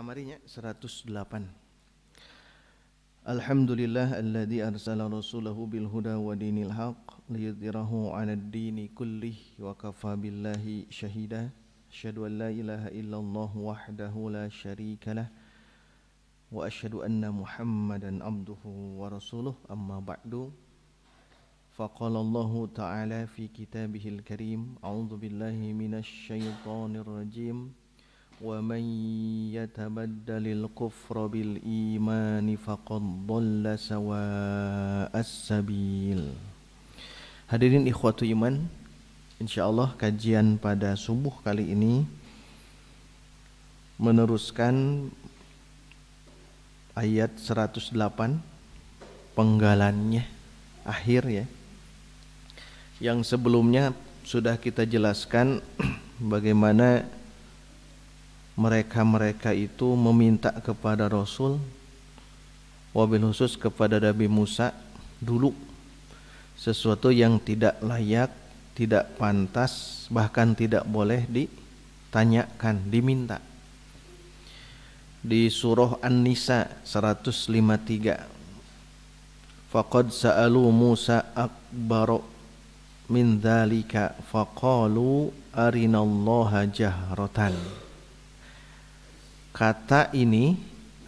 kamarinya 108. Alhamdulillah alladzi arsala rasulahu bil huda wa dinil haqq liyudhhirahu 'alad dini kullih wa kafa billahi syahida. Asyhadu an la ilaha illallah wahdahu la syarikalah wa asyhadu anna Muhammadan abduhu wa rasuluh. Amma ba'du. Faqala Allah ta'ala fi kitabihil karim. A'udzu billahi minasy syaithanir rajim. وَمَنْ يَتَبَدَّلِ الْكُفْرَ بِالْإِيمَانِ فَقَدْ ضَلَّ سَوَاءَ السَّبِيلِ. Hadirin ikhwatu iman, insyaallah kajian pada subuh kali ini meneruskan ayat 108, penggalannya akhir ya. Yang sebelumnya sudah kita jelaskan bagaimana mereka itu meminta kepada Rasul, wabil khusus kepada Nabi Musa dulu, sesuatu yang tidak layak, tidak pantas, bahkan tidak boleh ditanyakan, diminta. Di surah An-Nisa 153, faqad sa'alu Musa akbaru min dzalika faqalu arinallaha jahratan. Kata ini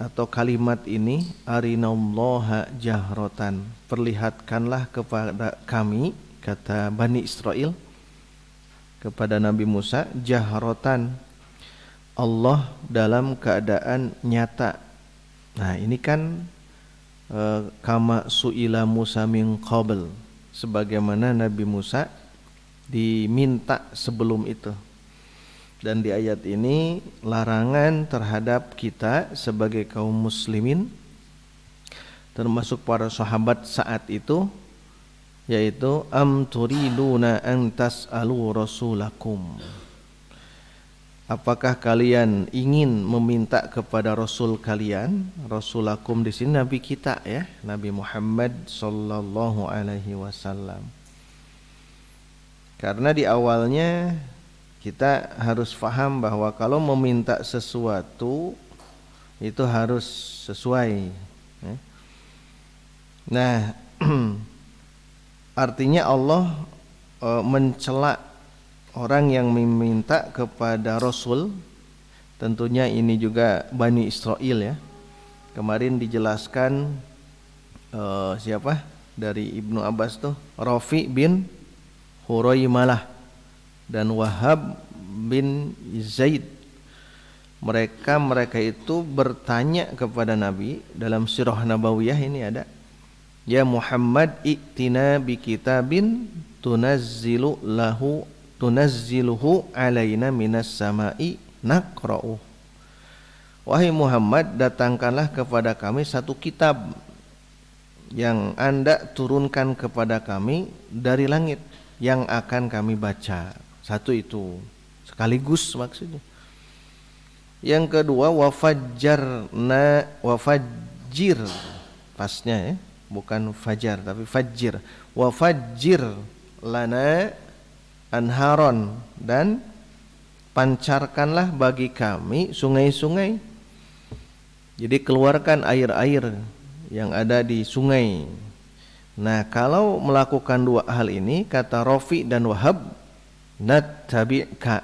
atau kalimat ini, arinallaha jahratan, perlihatkanlah kepada kami, kata Bani Israel kepada Nabi Musa, jahratan, Allah dalam keadaan nyata. Nah ini kan kama su'ila Musa min qabl, sebagaimana Nabi Musa diminta sebelum itu. Dan di ayat ini larangan terhadap kita sebagai kaum muslimin, termasuk para sahabat saat itu, yaitu am turiduna an tas'alu rasulakum. Apakah kalian ingin meminta kepada rasul kalian? Rasulakum di sini nabi kita ya, Nabi Muhammad sallallahu alaihi wasallam. Karena di awalnya kita harus faham bahwa kalau meminta sesuatu itu harus sesuai. Nah, artinya Allah mencela orang yang meminta kepada Rasul. Tentunya ini juga Bani Israel ya. Kemarin dijelaskan siapa dari Ibnu Abbas tuh, Rafi bin Huraimalah dan Wahab bin Zaid. Mereka itu bertanya kepada Nabi dalam sirah nabawiyah ini ada, ya Muhammad i'tina bi kitabin tunazziluhu alaina minas sama'i naqra'u. Wahai Muhammad, datangkanlah kepada kami satu kitab yang Anda turunkan kepada kami dari langit yang akan kami baca. Satu itu sekaligus maksudnya. Yang kedua wafajir, pasnya ya, bukan fajar tapi fajir. Wafajir lana anharon, dan pancarkanlah bagi kami sungai-sungai. Jadi keluarkan air-air yang ada di sungai. Nah, kalau melakukan dua hal ini, kata Rafi dan Wahab, nattabi'ka,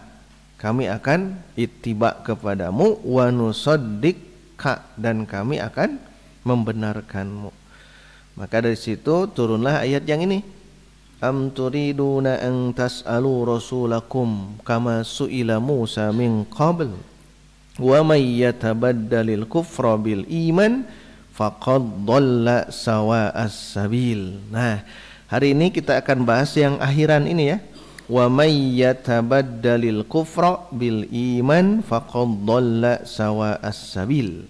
kami akan ittiba kepadamu, wa nusaddiqka, dan kami akan membenarkanmu. Maka dari situ turunlah ayat yang ini, am turiduna an tas'alu rasulakum kama su'ila Musa min qabl wa may yatabaddalil kufra bil iman faqad dhalla sawa'as sabil. Nah, hari ini kita akan bahas yang akhiran ini ya. Wa may yatabaddalil kufra bil iman faqad dhalla sawa'as sabil.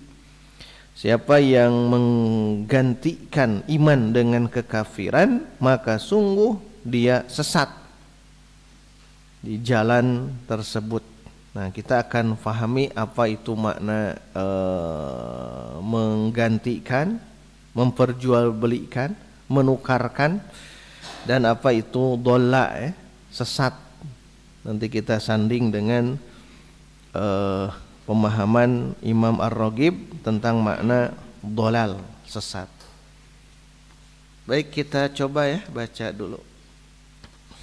Siapa yang menggantikan iman dengan kekafiran, maka sungguh dia sesat di jalan tersebut. Nah, kita akan fahami apa itu makna menggantikan, memperjualbelikan, menukarkan, dan apa itu dhalla sesat. Nanti kita sanding dengan pemahaman Imam Ar-Raghib tentang makna dhalal, sesat. Baik, kita coba ya baca dulu.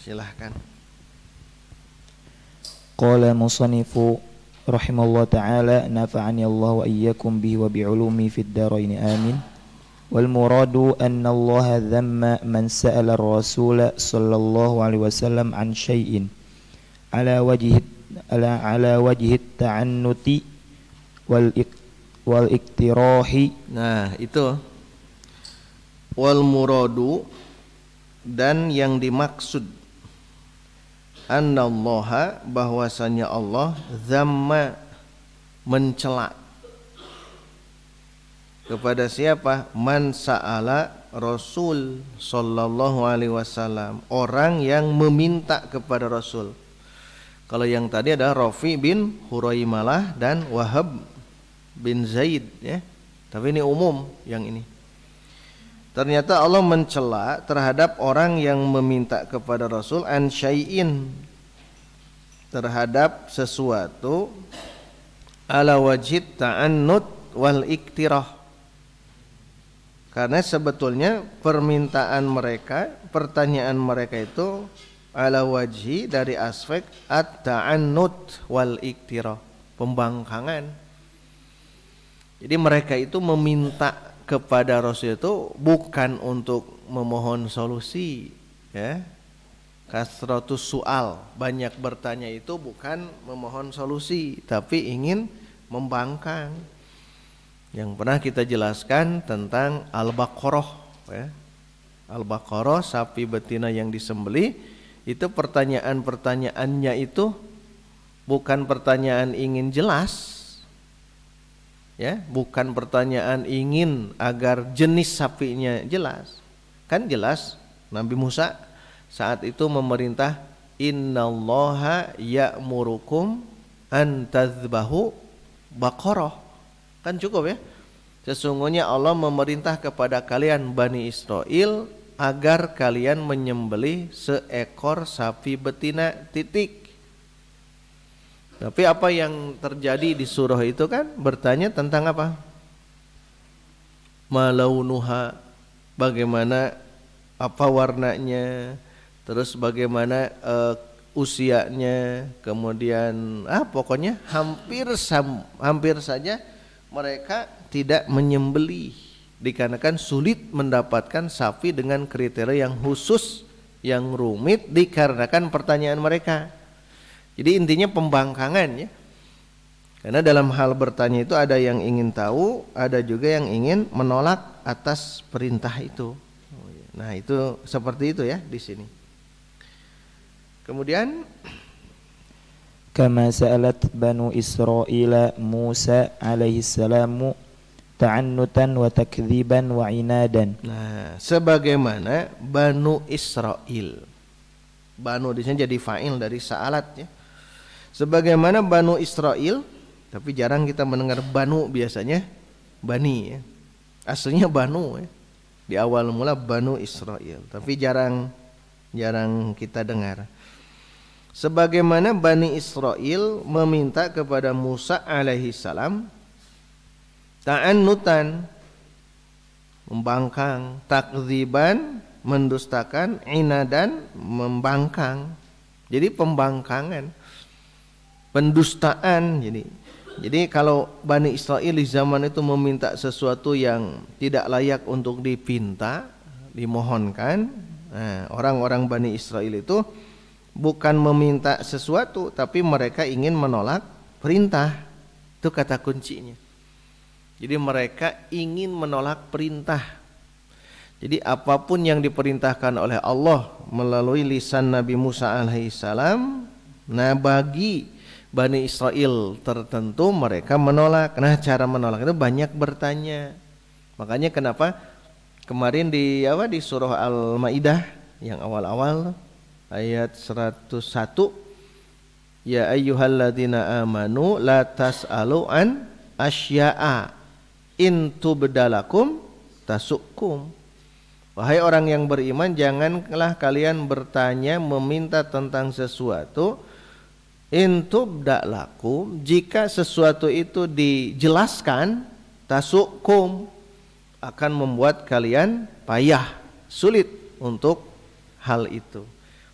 Silahkan. Qala musannifu rahimallahu ta'ala nafa'ani Allah wa iyyakum bihi wa bi'ulumi fid dharain amin. Wal muradu anna Allah dhamma man sa'ala ar-rasul sallallahu alaihi wasallam an syai'in ala wajhi ta'annuti wal iktirahi. Nah, itu wal muradu, dan yang dimaksud annallaha, bahwasanya Allah, dhamma, mencela kepada siapa? Man sa'ala Rasul sallallahu alaihi wasallam, orang yang meminta kepada Rasul. Kalau yang tadi ada Rafi bin Huraimalah dan Wahab bin Zaid ya. Tapi ini umum yang ini. Ternyata Allah mencela terhadap orang yang meminta kepada Rasul an syai'in, terhadap sesuatu, ala wajid ta'annut wal iktirah. Karena sebetulnya permintaan mereka, pertanyaan mereka itu ala wajhi, dari aspek at-ta'annut wal iktirah, pembangkangan. Jadi mereka itu meminta kepada Rasul itu bukan untuk memohon solusi ya. Kasratus soal, banyak bertanya itu bukan memohon solusi, tapi ingin membangkang. Yang pernah kita jelaskan tentang Al-Baqarah ya. Al-Baqarah, sapi betina yang disembelih, itu pertanyaan-pertanyaannya itu bukan pertanyaan ingin jelas ya, bukan pertanyaan ingin agar jenis sapinya jelas. Kan jelas Nabi Musa saat itu memerintah, innallaha ya'murukum an tadzbahu baqarah. Kan cukup ya. Sesungguhnya Allah memerintah kepada kalian Bani Israel agar kalian menyembelih seekor sapi betina, titik. Tapi apa yang terjadi di surah itu kan bertanya tentang apa? Malaunuha, bagaimana, apa warnanya, terus bagaimana usianya, kemudian pokoknya hampir saja mereka tidak menyembelih, dikarenakan sulit mendapatkan sapi dengan kriteria yang khusus, yang rumit, dikarenakan pertanyaan mereka. Jadi intinya pembangkangan ya. Karena dalam hal bertanya itu ada yang ingin tahu, ada juga yang ingin menolak atas perintah itu. Nah, itu seperti itu ya di sini. Kemudian kama sa'alat banu Israila Musa alaihi salamu ta'annutan wa takdziban wa inadan. Nah, sebagaimana Banu Israel. Banu di sini jadi fa'il dari sa'alat ya. Sebagaimana Banu Israel, tapi jarang kita mendengar Banu, biasanya Bani ya. Aslinya Banu ya. Di awal mula Banu Israel, tapi jarang kita dengar. Sebagaimana Bani Israel meminta kepada Musa alaihi salam ta'annutan, membangkang, takdziban, mendustakan, inadan, membangkang. Jadi pembangkangan, pendustaan. Jadi kalau Bani Israel di zaman itu meminta sesuatu yang tidak layak untuk dipinta, dimohonkan, orang-orang Bani Israel itu bukan meminta sesuatu, tapi mereka ingin menolak perintah. Itu kata kuncinya. Jadi mereka ingin menolak perintah. Jadi apapun yang diperintahkan oleh Allah melalui lisan Nabi Musa alaihissalam, nah bagi Bani Israel tertentu mereka menolak. Nah, cara menolak itu banyak bertanya. Makanya kenapa kemarin di surah Al-Maidah yang awal-awal ayat 101, ya ayyuhalladzina amanu la tas'alu an asya'a in tubdalakum tasukum. Wahai orang yang beriman, janganlah kalian bertanya, meminta tentang sesuatu intubda lakum, jika sesuatu itu dijelaskan, tasukum, akan membuat kalian payah, sulit untuk hal itu.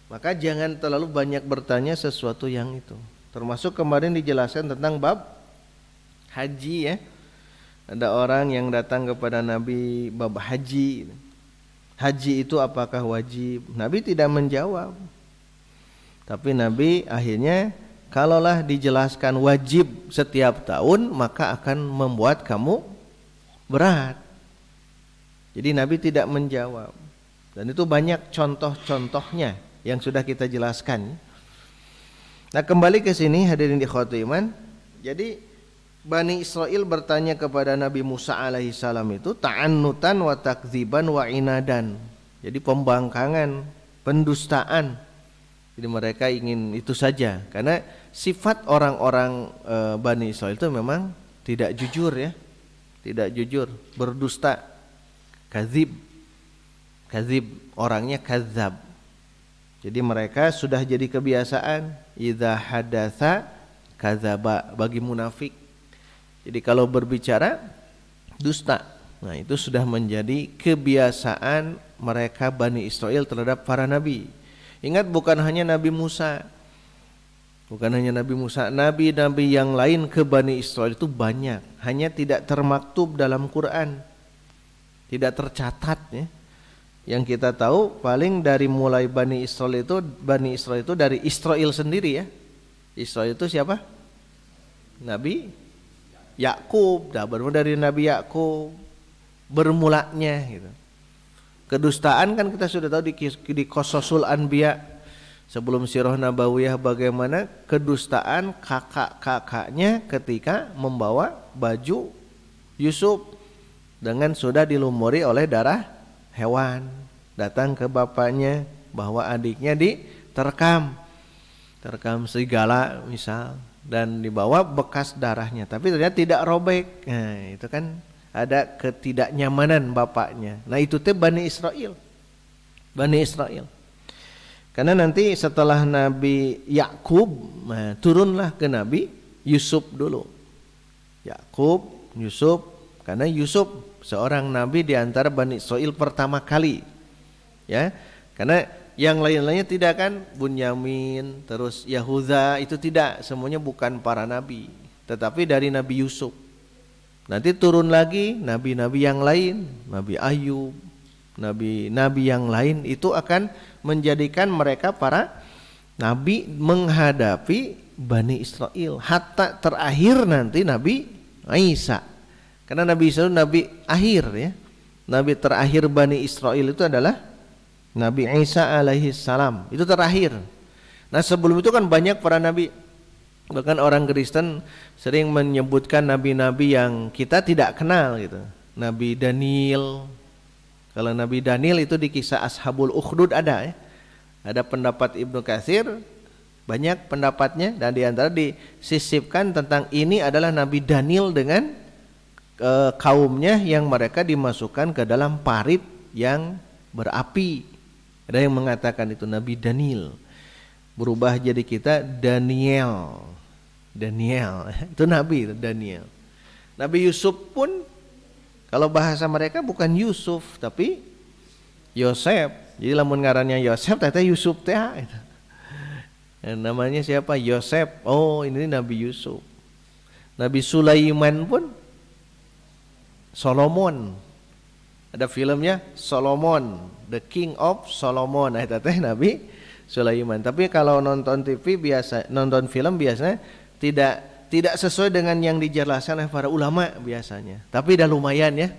Maka jangan terlalu banyak bertanya sesuatu yang itu. Termasuk kemarin dijelaskan tentang bab haji ya. Ada orang yang datang kepada Nabi bab haji. Haji itu apakah wajib? Nabi tidak menjawab. Tapi Nabi akhirnya kalaulah dijelaskan wajib setiap tahun, maka akan membuat kamu berat. Jadi Nabi tidak menjawab. Dan itu banyak contoh-contohnya yang sudah kita jelaskan. Nah, kembali ke sini hadirin ikhwati iman. Jadi Bani Israel bertanya kepada Nabi Musa alaihissalam itu ta'annutan wa takdziban wa inadan. Jadi pembangkangan, pendustaan. Jadi mereka ingin itu saja, karena sifat orang-orang Bani Israel itu memang tidak jujur ya. Tidak jujur, berdusta. Kadzib, orangnya kadzab. Jadi mereka sudah jadi kebiasaan idza hadatsa kadzaba bagi munafik. Jadi kalau berbicara dusta. Nah, itu sudah menjadi kebiasaan mereka Bani Israel terhadap para nabi. Ingat, bukan hanya Nabi Musa. Bukan hanya Nabi Musa, nabi-nabi yang lain ke Bani Israel itu banyak, hanya tidak termaktub dalam Quran. Tidak tercatat ya. Yang kita tahu paling dari mulai Bani Israel itu dari Israel sendiri ya. Israel itu siapa? Nabi Yakub, bermula dari Nabi Yakub bermulanya gitu. Kedustaan kan kita sudah tahu di Qasasul Anbiya sebelum Sirah Nabawiyah bagaimana kedustaan kakak-kakaknya ketika membawa baju Yusuf dengan sudah dilumuri oleh darah hewan, datang ke bapaknya bahwa adiknya diterkam serigala misal, dan dibawa bekas darahnya, tapi ternyata tidak robek. Nah, itu kan ada ketidaknyamanan bapaknya. Nah, itu teh Bani Israel. Karena nanti setelah Nabi Yakub, nah, turunlah ke Nabi Yusuf dulu. Yakub, Yusuf, karena Yusuf seorang nabi di antara Bani Israel pertama kali. Ya, karena yang lain-lainnya tidak kan, Bunyamin, terus Yahuda, itu tidak, semuanya bukan para nabi, tetapi dari Nabi Yusuf. Nanti turun lagi nabi-nabi yang lain, Nabi Ayub, nabi-nabi yang lain, itu akan menjadikan mereka para nabi menghadapi Bani Israel. Hatta terakhir nanti Nabi Isa. Karena Nabi Isa itu nabi akhir ya. Nabi terakhir Bani Israel itu adalah Nabi Isa alaihi salam, itu terakhir. Nah, sebelum itu kan banyak para nabi. Bahkan orang Kristen sering menyebutkan nabi-nabi yang kita tidak kenal gitu. Nabi Daniel. Kalau Nabi Daniel itu di kisah Ashabul Ukhdud ada ya. Ada pendapat Ibnu Katsir, banyak pendapatnya, dan di antara disisipkan tentang ini adalah Nabi Daniel dengan kaumnya yang mereka dimasukkan ke dalam parit yang berapi. Ada yang mengatakan itu Nabi Daniel, berubah jadi kita Daniel itu Nabi Daniel. Nabi Yusuf pun kalau bahasa mereka bukan Yusuf tapi Yosef. Jadi lamun ngarannya Yosef teh Yusuf teh itu. Namanya siapa? Yosef. Oh, ini Nabi Yusuf. Nabi Sulaiman pun Solomon. Ada filmnya Solomon, The King of Solomon. Nah, itu teh Nabi Sulaiman. Tapi kalau nonton TV biasa, nonton film biasanya tidak sesuai dengan yang dijelaskan oleh para ulama biasanya. Tapi dah lumayan ya.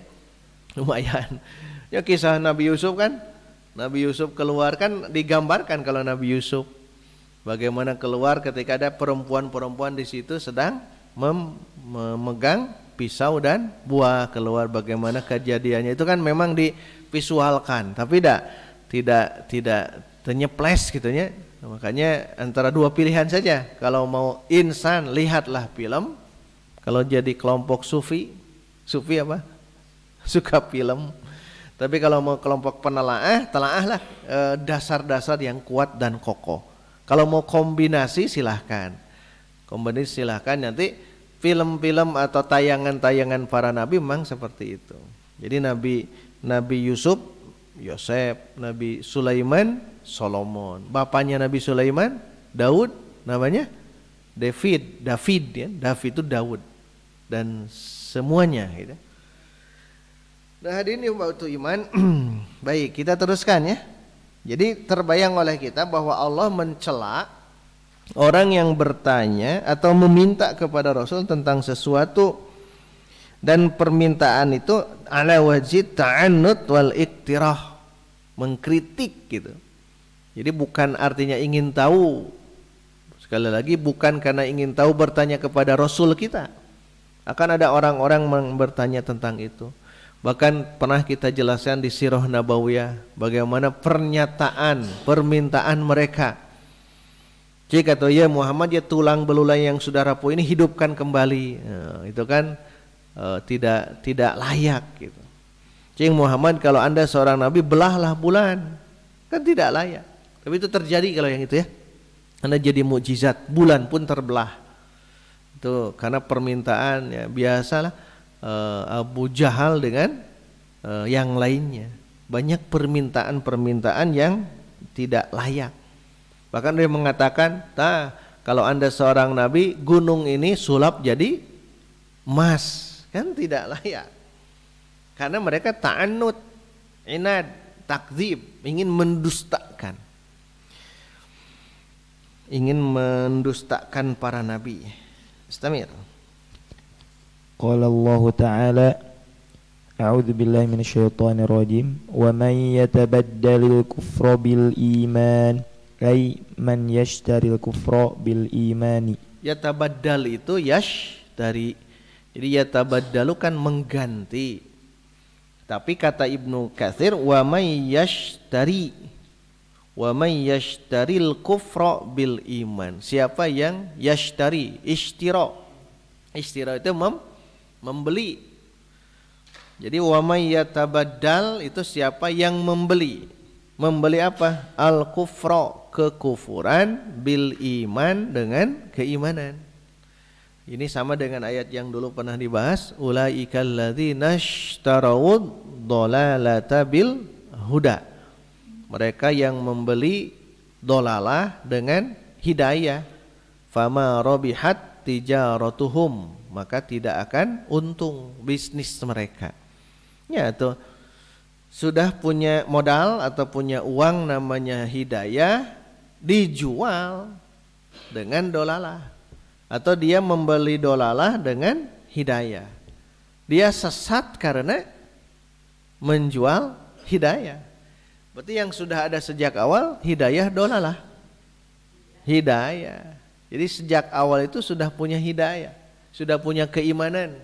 Lumayan. Ya kisah Nabi Yusuf kan. Nabi Yusuf keluar kan digambarkan kalau Nabi Yusuf bagaimana keluar ketika ada perempuan-perempuan di situ sedang memegang pisau dan buah, keluar bagaimana kejadiannya itu kan memang divisualkan, tapi tidak ternyeples gitu ya. Makanya antara dua pilihan saja. Kalau mau insan lihatlah film. Kalau jadi kelompok sufi apa? Suka film. Tapi kalau mau kelompok telaahlah dasar-dasar yang kuat dan kokoh. Kalau mau kombinasi silahkan. Kemudian silahkan nanti film-film atau tayangan-tayangan para nabi memang seperti itu. Jadi Nabi Yusuf, Yosef, Nabi Sulaiman, Solomon. Bapaknya Nabi Sulaiman, Daud, namanya David ya. David itu Daud dan semuanya gitu. Nah hadirin waktu iman. Baik, kita teruskan ya. Jadi terbayang oleh kita bahwa Allah mencela orang yang bertanya atau meminta kepada Rasul tentang sesuatu, dan permintaan itu ala wajib ta'annud wal iktirah, mengkritik gitu. Jadi bukan artinya ingin tahu. Sekali lagi bukan karena ingin tahu bertanya kepada Rasul kita. Akan ada orang-orang yang bertanya tentang itu. Bahkan pernah kita jelaskan di Sirah Nabawiyah bagaimana permintaan mereka. Jika kata ya Muhammad, ya tulang belulang yang sudah rapuh ini hidupkan kembali. Nah, itu kan tidak layak gitu. Cing Muhammad, kalau Anda seorang nabi, belahlah bulan. Kan tidak layak. Tapi itu terjadi kalau yang itu ya. Anda jadi mukjizat, bulan pun terbelah. Itu karena permintaan ya biasalah. Abu Jahal dengan yang lainnya, banyak permintaan yang tidak layak. Bahkan dia mengatakan, kalau Anda seorang nabi, gunung ini sulap jadi emas, kan tidak layak. Karena mereka ta'annud, inad, takdzib, ingin mendustakan para nabi. Istamir. Qala Allah Ta'ala A'udzu billahi minasyaitonir rajim wa man yatabaddalil kufra bil iman ay man yashtaril kufra bil imani. Yatabaddal itu yashtari. Jadi yatabaddalu kan mengganti. Tapi kata Ibnu Katsir wa may yashtaril kufra bil iman. Siapa yang yashtari, ishtira itu membeli. Jadi wa may yatabaddal itu siapa yang membeli. Membeli apa? Al kufra, kekufuran, bil iman, dengan keimanan. Ini sama dengan ayat yang dulu pernah dibahas, ulaikal ladzina ishtarawud dhalalata bil huda. Mereka yang membeli dolalah dengan hidayah. Fama rabihat tijaratuhum, maka tidak akan untung bisnis mereka. Ya, tuh sudah punya modal atau punya uang namanya hidayah, dijual dengan dolalah, atau dia membeli dolalah dengan hidayah. Dia sesat karena menjual hidayah. Berarti yang sudah ada sejak awal hidayah dolalah. Hidayah. Jadi sejak awal itu sudah punya hidayah, sudah punya keimanan.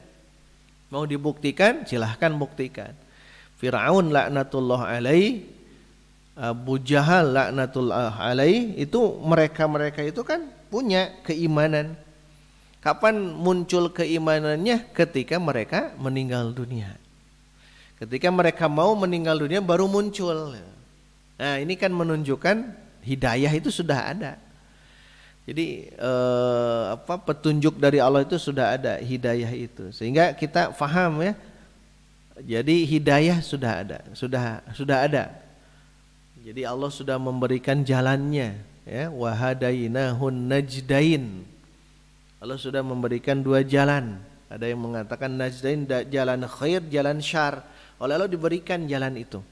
Mau dibuktikan, silahkan buktikan. Fir'aun laknatullah alaih, Abu Jahal laknatullah alaih, itu mereka itu kan punya keimanan. Kapan muncul keimanannya? Ketika mereka meninggal dunia. Ketika mereka mau meninggal dunia baru muncul. Nah, ini kan menunjukkan hidayah itu sudah ada. Jadi petunjuk dari Allah itu sudah ada, hidayah itu. Sehingga kita faham ya. Jadi hidayah sudah ada, sudah ada. Jadi Allah sudah memberikan jalannya, ya, wa hadainahun najdain. Allah sudah memberikan dua jalan. Ada yang mengatakan najdain, jalan khair, jalan syar. Oleh Allah diberikan jalan itu.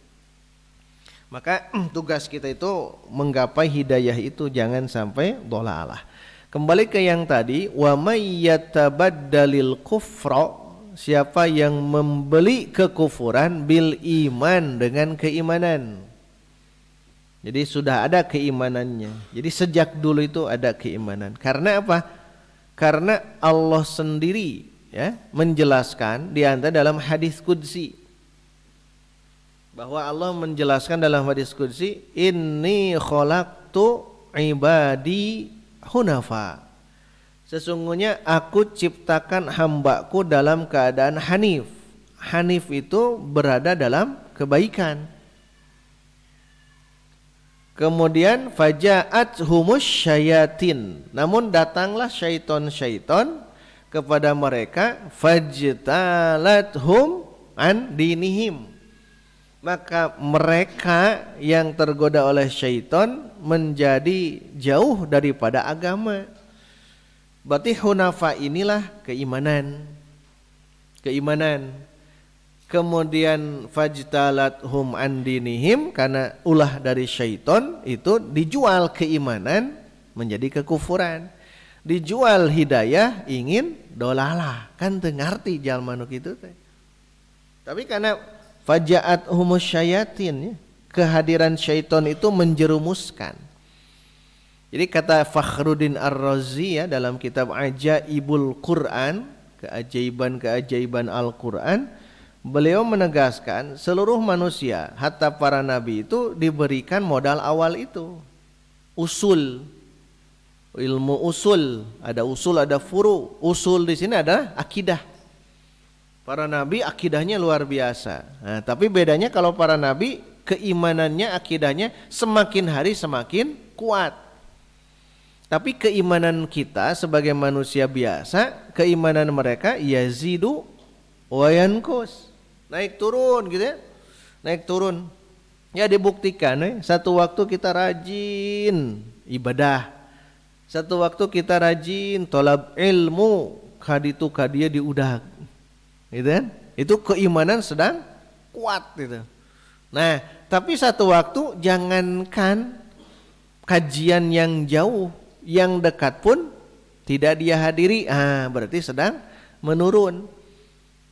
Maka tugas kita itu menggapai hidayah itu, jangan sampai dhalalah. Kembali ke yang tadi, wa may yatabaddalil kufra, siapa yang membeli kekufuran bil iman, dengan keimanan. Jadi sudah ada keimanannya. Jadi sejak dulu itu ada keimanan. Karena apa? Karena Allah sendiri ya menjelaskan di antara dalam hadis qudsi, bahwa Allah menjelaskan dalam hadis qudsi, inni khalaqtu ibadi hunafa. Sesungguhnya aku ciptakan hambaku dalam keadaan hanif. Hanif itu berada dalam kebaikan. Kemudian fajaat humus syayatin. Namun datanglah syaiton-syaiton kepada mereka, fajtalathum an dinihim. Maka mereka yang tergoda oleh syaiton menjadi jauh daripada agama. Berarti hunafa inilah keimanan. Kemudian fajtalathum an dinihim, karena ulah dari syaiton itu dijual keimanan menjadi kekufuran, dijual hidayah ingin dolalah, kan teu ngarti jalma nu kitu teh. Tapi karena fajaat humus syayatin, ya, kehadiran syaiton itu menjerumuskan. Jadi kata Fakhruddin Ar-Razi, ya, dalam kitab Ajaibul Quran, keajaiban-keajaiban Al-Quran, beliau menegaskan seluruh manusia, hatta para nabi itu diberikan modal awal itu, usul, ilmu usul. Ada usul, ada furu. Usul di sini adalah akidah. Para nabi akidahnya luar biasa. Nah, tapi bedanya kalau para nabi keimanannya, akidahnya semakin hari semakin kuat. Tapi keimanan kita sebagai manusia biasa, keimanan mereka yazidu wa yanqus. Naik turun gitu ya. Naik turun. Ya dibuktikan, satu waktu kita rajin ibadah. Satu waktu kita rajin tolab ilmu, kaditu kadia diudag. Gitu kan? Itu keimanan sedang kuat gitu. Nah, tapi satu waktu jangankan kajian yang jauh, yang dekat pun tidak dia hadiri, berarti sedang menurun.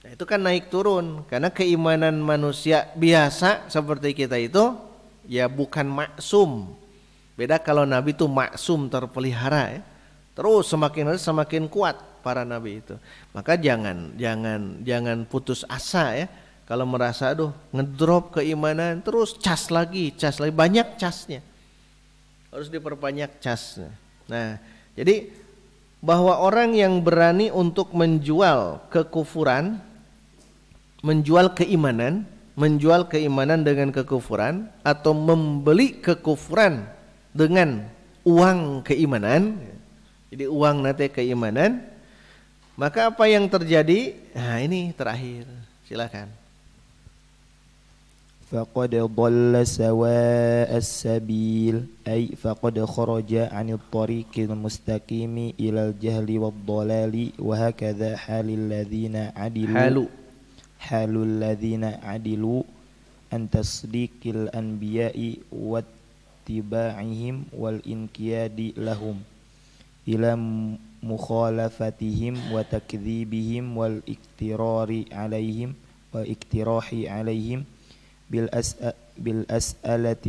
Nah, itu kan naik turun, karena keimanan manusia biasa seperti kita itu ya bukan maksum. Beda kalau nabi itu maksum, terpelihara, ya. Terus semakin hari semakin kuat para nabi itu. Maka jangan putus asa, ya. Kalau merasa aduh ngedrop keimanan, terus cas lagi, banyak casnya. Harus diperbanyak casnya. Nah, jadi bahwa orang yang berani untuk menjual kekufuran, menjual keimanan dengan kekufuran, atau membeli kekufuran dengan uang keimanan, jadi uang nanti keimanan, maka apa yang terjadi? Nah, ini terakhir, silakan. فقد ضل سواء السبيل أي فقد خرج عن الطريق المستقيم إلى الجهل والضلال وهكذا حال الذين عدلوا عن تصديق الأنبياء واتباعهم والإنقياد لهم إلى مخالفتهم وتكذيبهم والاقتراح عليهم بالأسئلة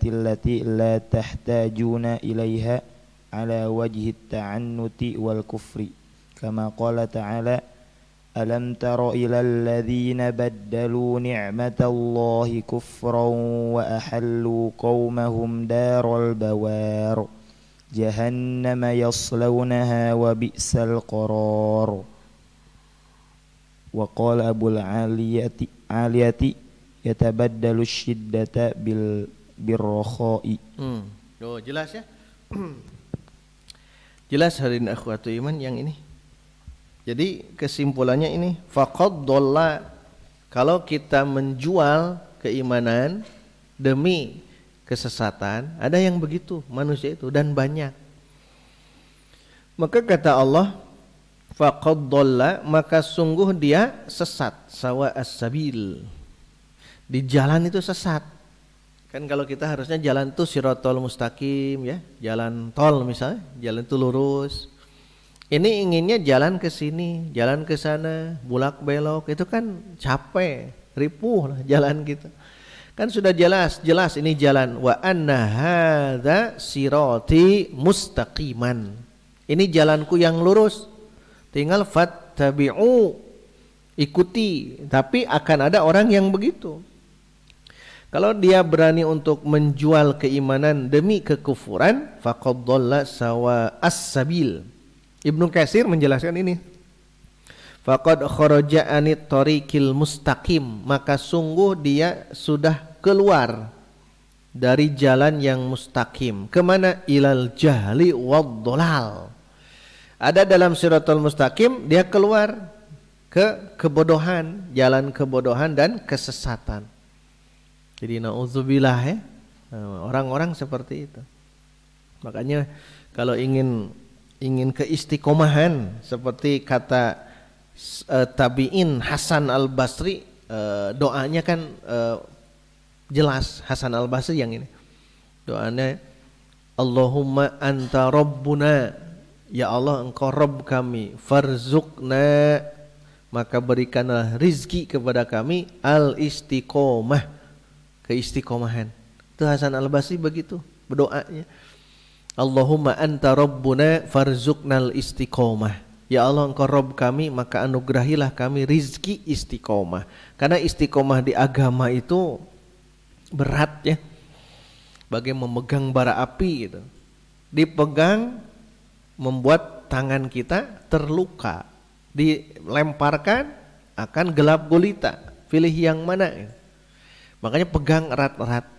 التي لا تحتاجون إليها على وجه التعنت والكفر كما قال تعالى ألم تر إلى الذين بدلوا نعمة الله كفرا وأحلوا قومهم دار البوار جهنم يصلونها وبئس القرار وقال أبو العالية يتبدل الشدة بالرخاء. Jelas ya. Jelas hadirin akhwatu iman yang ini. Jadi kesimpulannya ini, faqad dhalla, kalau kita menjual keimanan demi kesesatan, ada yang begitu manusia itu dan banyak. Maka kata Allah, faqad dhalla, maka sungguh dia sesat, sawa as-sabil, di jalan itu sesat. Kan kalau kita harusnya jalan itu siratal mustaqim, ya, jalan tol misalnya, jalan itu lurus. Ini inginnya jalan ke sini, jalan ke sana, bulak belok, itu kan capek, ripuh lah jalan gitu. Kan sudah jelas ini jalan, wa anna hadza sirati mustaqiman. Ini jalanku yang lurus. Tinggal fattabi'u, ikuti. Tapi akan ada orang yang begitu. Kalau dia berani untuk menjual keimanan demi kekufuran, faqad dhalla sawa as-sabil. Ibnu Katsir menjelaskan ini. Faqad kharaja anit tariqil mustaqim, maka sungguh dia sudah keluar dari jalan yang mustaqim. Kemana? Ilal jahli wad dolal. Ada dalam siratal mustaqim, dia keluar ke kebodohan, jalan kebodohan dan kesesatan. Jadi na'udzubillah ya, orang-orang seperti itu. Makanya kalau ingin keistiqomahan seperti kata tabi'in Hasan al-Basri, doanya kan jelas. Hasan al-Basri yang ini doanya, Allahumma anta rabbuna, ya Allah engkau Rabb kami, farzuqna, maka berikanlah rizki kepada kami, al-istiqomah, keistiqomahan. Itu Hasan al-Basri begitu berdoanya, Allahumma anta rabbuna farzuqnal istiqomah, ya Allah engkau Rabb kami, maka anugerahilah kami rizki istiqomah. Karena istiqomah di agama itu berat ya, bagai memegang bara api gitu. Dipegang membuat tangan kita terluka, dilemparkan akan gelap gulita, pilih yang mana ya. Makanya pegang erat-erat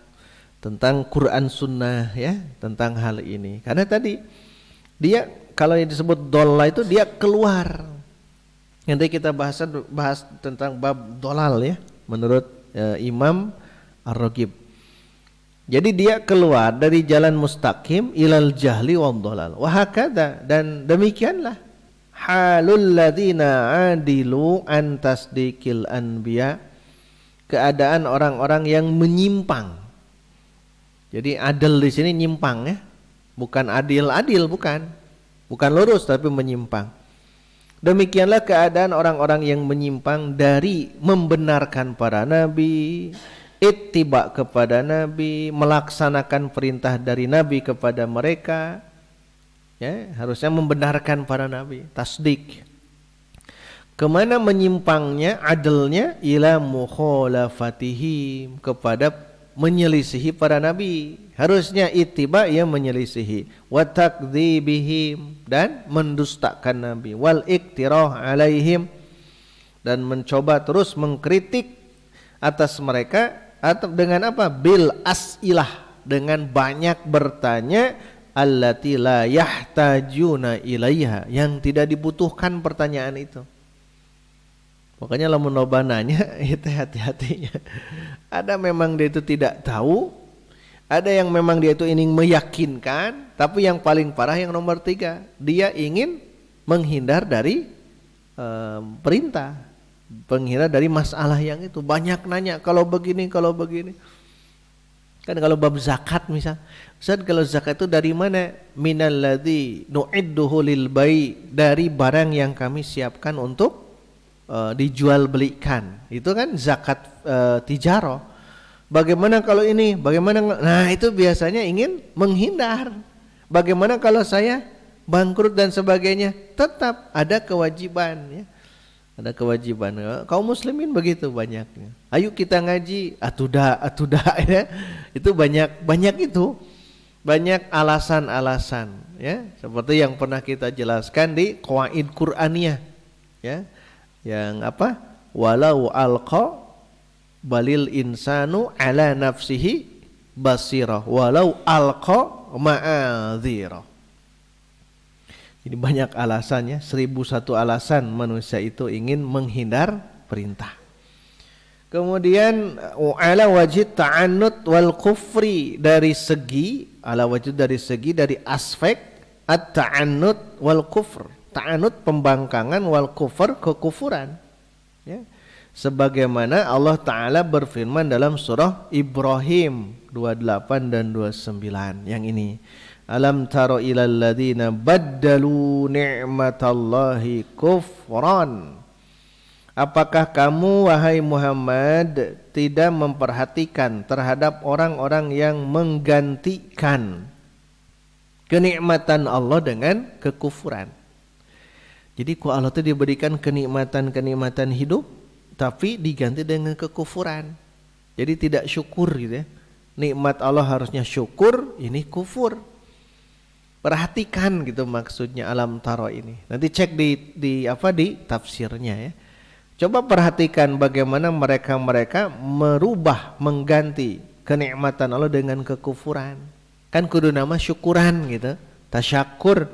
tentang Quran Sunnah ya, tentang hal ini. Karena tadi dia kalau yang disebut dolal itu dia keluar. Nanti kita bahas tentang bab dolal ya, menurut Imam Ar-Raghib. Jadi dia keluar dari jalan mustaqim ilal jahli wad dolal. Wa hakadha, dan demikianlah halul ladzina adilu an tasdiqil anbiya, keadaan orang-orang yang menyimpang. Jadi adil di sini nyimpang ya, bukan adil bukan lurus tapi menyimpang. Demikianlah keadaan orang-orang yang menyimpang dari membenarkan para nabi, ittiba kepada nabi, melaksanakan perintah dari nabi kepada mereka. Ya, harusnya membenarkan para nabi, tasdik. Kemana menyimpangnya, adilnya, ila mukhalafatihim, kepada menyelisihi para nabi. Harusnya ittiba, ia menyelisihi, wa takdzibihim, dan mendustakan nabi, wal iktirah alaihim, dan mencoba terus mengkritik atas mereka, atau dengan apa? Bil as'ilah, dengan banyak bertanya, allati la yahtajuna ilaiha, yang tidak dibutuhkan pertanyaan itu. Makanya lamun loba nanya itu hati-hatinya. Ada memang dia itu tidak tahu, ada yang memang dia itu ingin meyakinkan, tapi yang paling parah yang nomor 3, dia ingin menghindar dari perintah, menghindar dari masalah yang itu. Banyak nanya kalau begini. Kan kalau bab zakat misal, Ustaz kalau zakat itu dari mana? Minal ladzi nu'idduhu lil bai', dari barang yang kami siapkan untuk dijual belikan. Itu kan zakat tijarah. Bagaimana kalau ini? Bagaimana? Nah, itu biasanya ingin menghindar. Bagaimana kalau saya bangkrut dan sebagainya? Tetap ada kewajiban ya. Ada kewajiban. Kaum muslimin begitu banyaknya. Ayo kita ngaji, atuda ya. Itu banyak itu. Banyak alasan-alasan ya, seperti yang pernah kita jelaskan di Qawaid Qur'aniyah ya. Yang apa? Walau alqa balil insanu ala nafsihi basirah walau alqa ma'adzirah. Jadi banyak alasannya, 1001 alasan manusia itu ingin menghindar perintah. Kemudian ala wajib ta'annud wal kufri, dari segi dari aspek at-ta'annud wal kufr. Ta'anud pembangkangan, wal kufur kekufuran ya. Sebagaimana Allah Ta'ala berfirman dalam surah Ibrahim 28 dan 29 yang ini, alam taro ilal ladzina baddalu ni'matallahi kufran, apakah kamu wahai Muhammad tidak memperhatikan terhadap orang-orang yang menggantikan kenikmatan Allah dengan kekufuran. Jadi ku Allah itu diberikan kenikmatan hidup, tapi diganti dengan kekufuran. Jadi tidak syukur gitu ya. Nikmat Allah harusnya syukur, ini kufur. Perhatikan gitu maksudnya alam taro ini. Nanti cek di tafsirnya ya. Coba perhatikan bagaimana mereka merubah, mengganti kenikmatan Allah dengan kekufuran. Kan kudu nama syukuran gitu, tasyakur.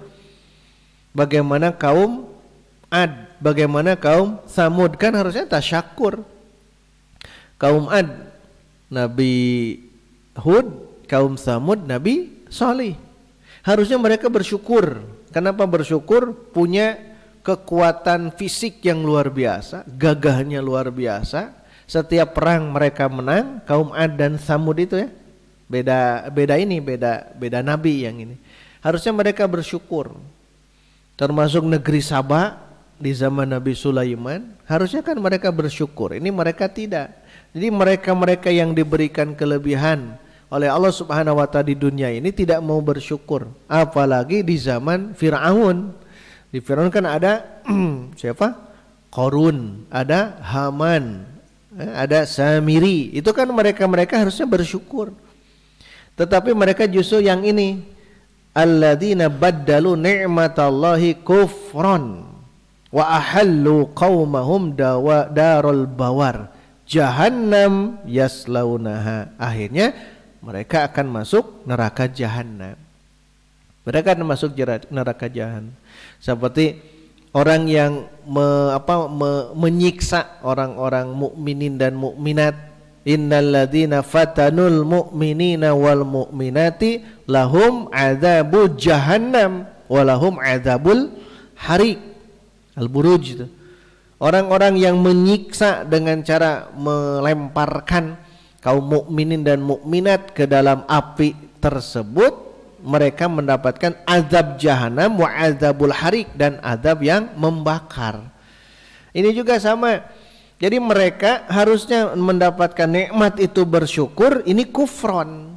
Bagaimana kaum Ad, bagaimana kaum Samud, kan harusnya tasyakur. Kaum Ad Nabi Hud, kaum Samud Nabi Salih. Harusnya mereka bersyukur. Kenapa bersyukur? Punya kekuatan fisik yang luar biasa, gagahnya luar biasa. Setiap perang mereka menang. Kaum Ad dan Samud itu ya, beda nabi yang ini. Harusnya mereka bersyukur. Termasuk negeri Saba di zaman Nabi Sulaiman, harusnya kan mereka bersyukur. Ini mereka tidak. Jadi mereka yang diberikan kelebihan oleh Allah Subhanahu wa taala di dunia ini tidak mau bersyukur, apalagi di zaman Firaun. Di Firaun kan ada siapa? Qarun, ada Haman, ada Samiri. Itu kan mereka harusnya bersyukur. Tetapi mereka justru yang ini, alladzina baddalu ni'matallahi kufran wa ahallu qaumahum darul bawar jahannam yaslaunaha. Akhirnya mereka akan masuk neraka jahanam. Mereka akan masuk neraka jahanam. Seperti orang yang menyiksa orang-orang mukminin dan mukminat. Innalladzina fatanul mu'minina wal mu'minati lahum adzabu jahannam walahum adzabul harik. Al-Buruj itu. Orang-orang yang menyiksa dengan cara melemparkan kaum mukminin dan mukminat ke dalam api tersebut, mereka mendapatkan azab jahanam wa azabul harik, dan azab yang membakar. Ini juga sama. Jadi mereka harusnya mendapatkan nikmat itu bersyukur, ini kufron,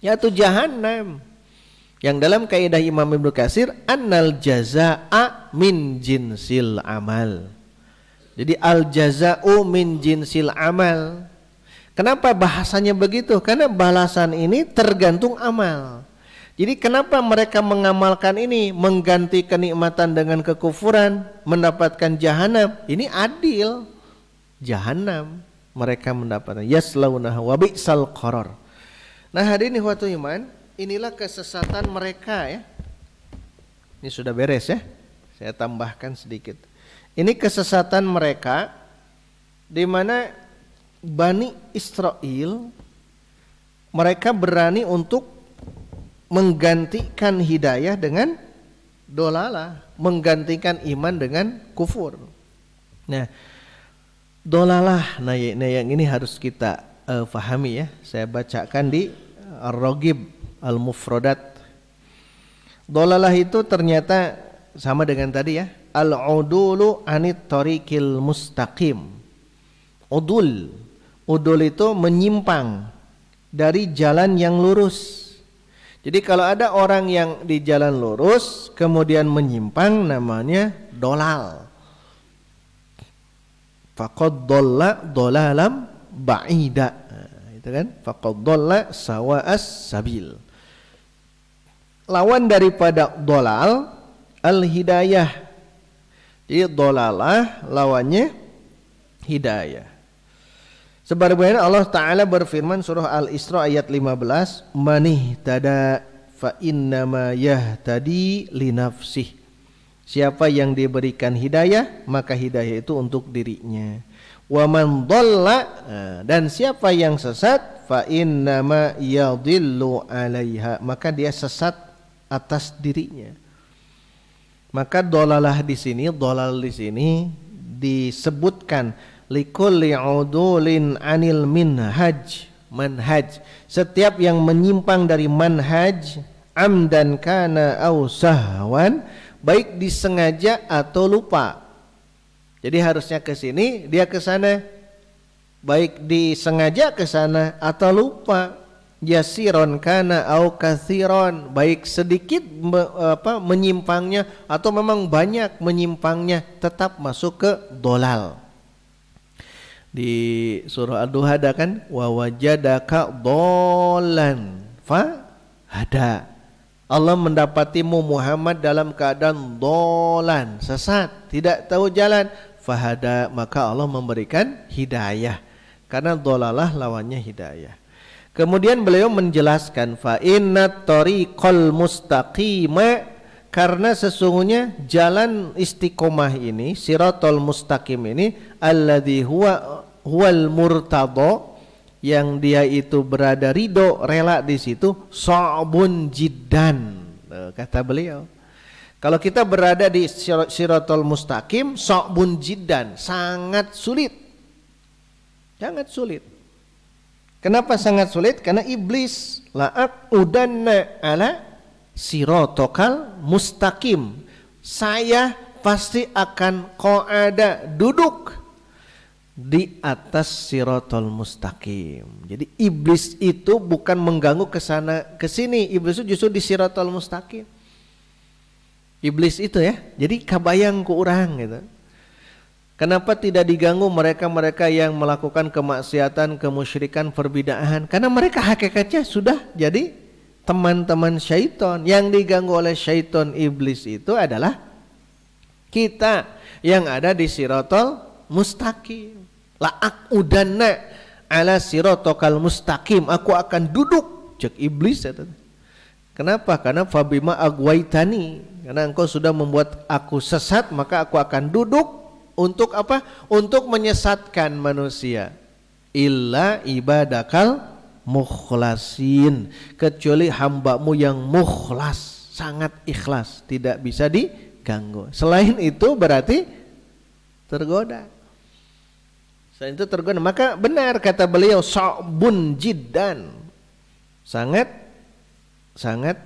yaitu jahanam. Yang dalam kaidah Imam Ibnu Katsir, annal jazaa'a min jinsil amal. Jadi al jazaa'u min jinsil amal. Kenapa bahasanya begitu? Karena balasan ini tergantung amal. Jadi kenapa mereka mengamalkan ini, mengganti kenikmatan dengan kekufuran, mendapatkan jahanam? Ini adil. Jahanam mereka mendapatkan, yaslaunaha wa bi'sal qarar. Nah, hadirin ikhwatul iman, inilah kesesatan mereka ya. Ini sudah beres ya. Saya tambahkan sedikit. Ini kesesatan mereka di mana Bani Israel mereka berani untuk menggantikan hidayah dengan dolalah, menggantikan iman dengan kufur. Nah, dolalah, nah yang ini harus kita fahami ya. Saya bacakan di Ar-Raghib Al-Mufradat. Dolalah itu ternyata sama dengan tadi ya, al-udulu anit tariqil mustaqim. Udul itu menyimpang dari jalan yang lurus. Jadi kalau ada orang yang di jalan lurus kemudian menyimpang, namanya dolal. Faqad dhalla dhalalam ba'ida. Itu kan? Faqad dhalla sawa'as sabil. Lawan daripada dolal al-hidayah. Jadi dolalah lawannya hidayah. Sebagaimana Allah Ta'ala berfirman surah Al-Isra ayat 15, manihtada fa innama yahtadi li nafsih. Siapa yang diberikan hidayah, maka hidayah itu untuk dirinya. Wa man dhalla, dan siapa yang sesat, fa innama yadhillu 'alaiha, maka dia sesat atas dirinya. Maka dolalah di sini, dolal di sini disebutkan likulli udulin anil manhaj. Setiap yang menyimpang dari manhaj, amdan kana au sahwan, baik disengaja atau lupa. Jadi harusnya ke sini, dia ke sana, baik disengaja ke sana atau lupa. Yasiron kana au kathiron, baik sedikit menyimpangnya atau memang banyak menyimpangnya, tetap masuk ke dolal. Di surah Ad-Duha ada kan, wa wajadaka dhallan fa hada. Allah mendapatimu Muhammad dalam keadaan dolan, sesat, tidak tahu jalan, fahada, maka Allah memberikan hidayah. Karena dolalah lawannya hidayah. Kemudian beliau menjelaskan fa innat tariqal mustaqima, karena sesungguhnya jalan istiqomah ini, siratal mustaqim ini, alladzi huwal murtadha, yang dia itu berada ridho, rela di situ, sa'bun jiddan. Kata beliau, kalau kita berada di siratal mustaqim, sa'bun jiddan, sangat sulit. Sangat sulit. Kenapa sangat sulit? Karena iblis la'ak udanna ala sirotokal mustaqim, saya pasti akan qa'ada, duduk di atas sirotol mustaqim. Jadi iblis itu bukan mengganggu ke sana ke sini, iblis itu justru di sirotol mustaqim. Iblis itu ya, jadi kabayang ku urang gitu. Kenapa tidak diganggu mereka-mereka yang melakukan kemaksiatan, kemusyrikan, perbid'ahan? Karena mereka hakikatnya sudah jadi teman-teman syaitan. Yang diganggu oleh syaitan iblis itu adalah kita yang ada di siratal mustaqim. La'aqudanna ala siratokal mustaqim, aku akan duduk, cek iblis ya. Kenapa? Karena fabima agwaitani, karena engkau sudah membuat aku sesat, maka aku akan duduk. Untuk apa? Untuk menyesatkan manusia. Illa ibadakal mukhlasin, kecuali hambamu yang mukhlas, sangat ikhlas, tidak bisa diganggu. Selain itu berarti tergoda. Selain itu tergoda. Maka benar kata beliau, sa'bun jiddan, sangat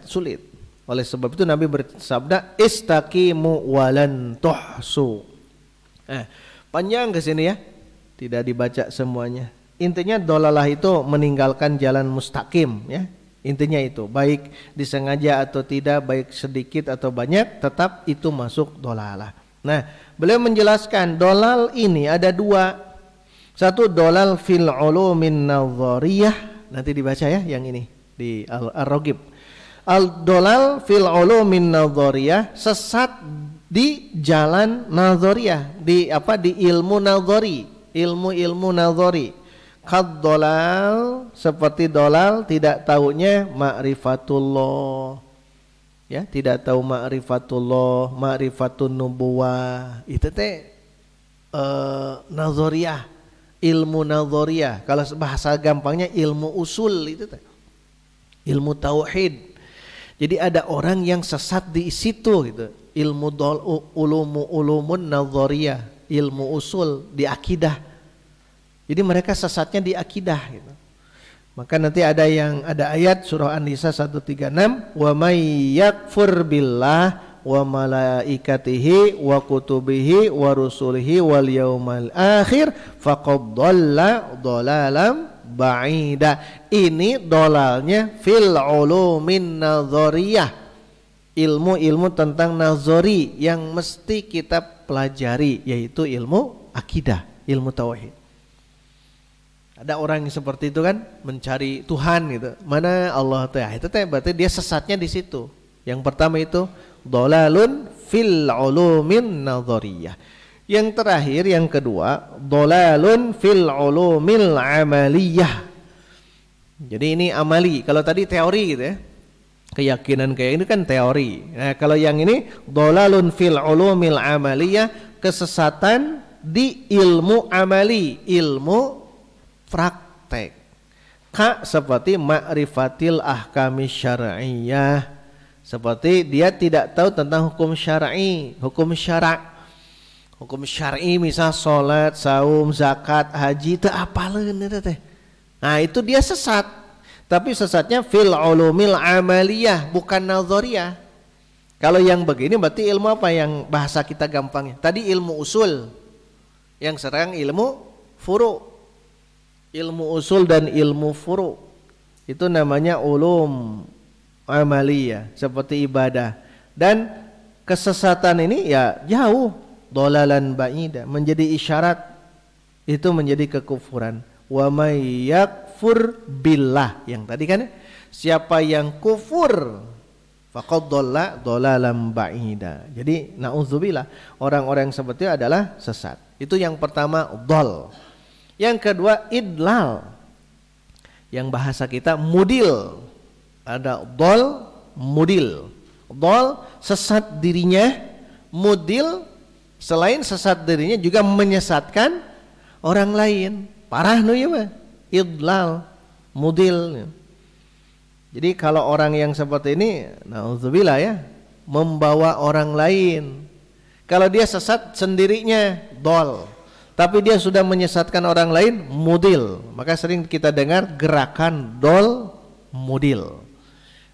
sulit. Oleh sebab itu Nabi bersabda, istaqimu walan tuhsu. Panjang ke sini ya, tidak dibaca semuanya. Intinya dolalah itu meninggalkan jalan mustaqim ya. Intinya itu, baik disengaja atau tidak, baik sedikit atau banyak, tetap itu masuk dolalah. Nah, beliau menjelaskan dolal ini ada dua. Satu dolal fil ulumin nadhariyah, nanti dibaca ya yang ini di Ar-Raghib. Al-dolal fil ulumin nadhariyah, sesat di jalan nadhariyah, di ilmu nadhari, ilmu nadhari. Kad dolal, seperti dolal tidak tahunya ma'rifatullah, ya, tidak tahu ma'rifatullah, ma'rifatun nubuwah, itu teh nadhariyah, ilmu nadhariyah. Kalau bahasa gampangnya ilmu usul, itu teh ilmu tauhid. Jadi ada orang yang sesat di situ gitu. Ilmu ulumun nadhariyah, ilmu usul di akidah. Jadi mereka sesatnya di akidah gitu. Maka nanti ada ayat surah An-Nisa 136, wa may yakfur billah wa malaikatihi wa kutubihi wa rusulihi wal yaumal akhir faqad dhalla dhalalam ba'ida. Ini dolalnya fil ulumin nadhariyah, ilmu-ilmu tentang nazari yang mesti kita pelajari, yaitu ilmu akidah, ilmu tauhid. Ada orang yang seperti itu kan, mencari Tuhan gitu. Mana Allah teh? Itu teh berarti dia sesatnya di situ. Yang pertama itu dolalun fil ulumin nadhariyah. Yang terakhir, yang kedua, dolalun fil ulumil amaliyah. Jadi ini amali. Kalau tadi teori gitu ya, keyakinan kayak ini kan teori. Nah, kalau yang ini dolalun fil ulumil amaliyah, kesesatan di ilmu amali, ilmu praktek. Seperti ma'rifatil ahkami syar'iyyah, seperti dia tidak tahu tentang hukum syar'i, hukum syarak. Hukum syar'i misal salat, saum, zakat, haji, itu apaleun eta teh. Nah, itu dia sesat. Tapi sesatnya fil ulumil amaliyah, bukan nadhariyah. Kalau yang begini berarti ilmu apa yang bahasa kita gampangnya? Tadi ilmu usul. Yang sekarang ilmu furu'. Ilmu usul dan ilmu furu'. Itu namanya ulum amaliyah, seperti ibadah. Dan kesesatan ini ya jauh, dolalan ba'ida, menjadi isyarat itu menjadi kekufuran. Wa may yakfur billah, yang tadi kan siapa yang kufur faqad dhalla dhalalan ba'ida. Jadi naudzubillah, orang-orang seperti itu adalah sesat. Itu yang pertama, dhal. Yang kedua, idlal. Yang bahasa kita mudil. Ada dhal, mudil. Dhal sesat dirinya, mudil selain sesat dirinya juga menyesatkan orang lain. Parah nu ya mah. Idlal, mudil. Jadi kalau orang yang seperti ini, naudzubillah ya, membawa orang lain. Kalau dia sesat sendirinya, dhal. Tapi dia sudah menyesatkan orang lain, mudil. Maka sering kita dengar gerakan dhal mudil.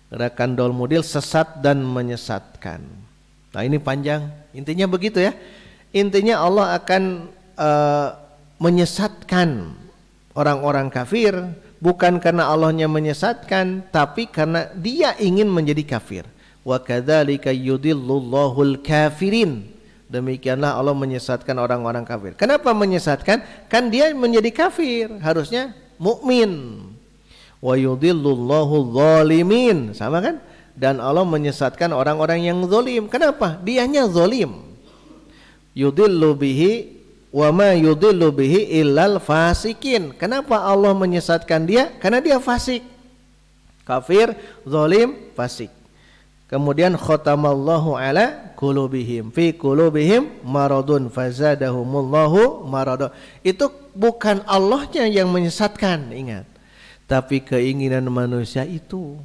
Gerakan dhal mudil, sesat dan menyesatkan. Nah ini panjang. Intinya begitu ya. Intinya Allah akan menyesatkan orang-orang kafir, bukan karena Allahnya menyesatkan, tapi karena dia ingin menjadi kafir. Wa kadzalika yudillullahul kafirin. Demikianlah Allah menyesatkan orang-orang kafir. Kenapa menyesatkan? Kan dia menjadi kafir, harusnya mukmin. Wa yudillullahu dzalimin. Sama kan? Dan Allah menyesatkan orang-orang yang zalim. Kenapa? Dianya zalim. Yudillu bihi wa ma yudillu bihi illal fasikin. Kenapa Allah menyesatkan dia? Karena dia fasik. Kafir, zalim, fasik. Kemudian khatamallahu ala qulubihim fi qulubihim maradun fazadahumullahu marada. Itu bukan Allahnya yang menyesatkan, ingat. Tapi keinginan manusia itu.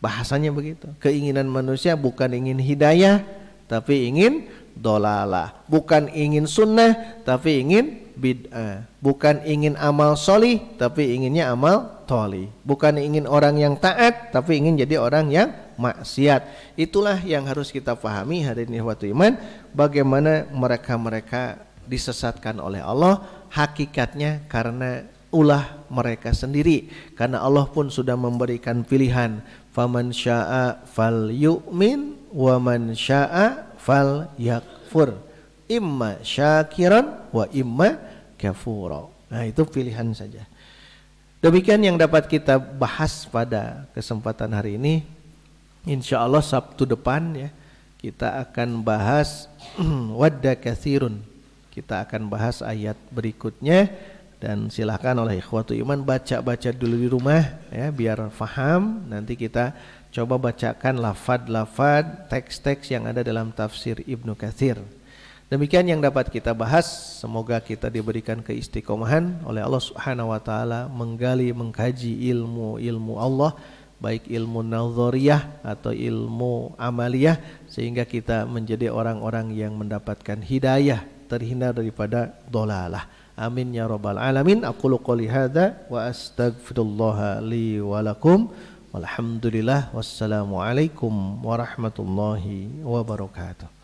Bahasanya begitu. Keinginan manusia bukan ingin hidayah, tapi ingin dolalah. Bukan ingin sunnah, tapi ingin bid'ah. Bukan ingin amal solih, tapi inginnya amal toli. Bukan ingin orang yang taat, tapi ingin jadi orang yang maksiat. Itulah yang harus kita pahami hadirin ikhwatul iman. Bagaimana mereka-mereka disesatkan oleh Allah, hakikatnya karena ulah mereka sendiri. Karena Allah pun sudah memberikan pilihan, faman syaa falyu'min wa man syaa falyakfur, imma syakiran wa imma kafura. Nah itu pilihan saja. Demikian yang dapat kita bahas pada kesempatan hari ini. Insya Allah Sabtu depan ya kita akan bahas wadda katsirun. Kita akan bahas ayat berikutnya. Dan silakan oleh ikhwatul iman baca-baca dulu di rumah ya biar faham. Nanti kita coba bacakan lafad-lafad teks-teks yang ada dalam tafsir Ibnu Katsir. Demikian yang dapat kita bahas. Semoga kita diberikan keistiqomahan oleh Allah Subhanahu wa taala menggali mengkaji ilmu Allah, baik ilmu nazariyah atau ilmu amaliyah, sehingga kita menjadi orang-orang yang mendapatkan hidayah, terhindar daripada dhalalah. Amin ya rabbal alamin. Aqulu qouli hadza wa astaghfirullah li wa lakum. Walhamdulillah. Wassalamu alaikum warahmatullahi wabarakatuh.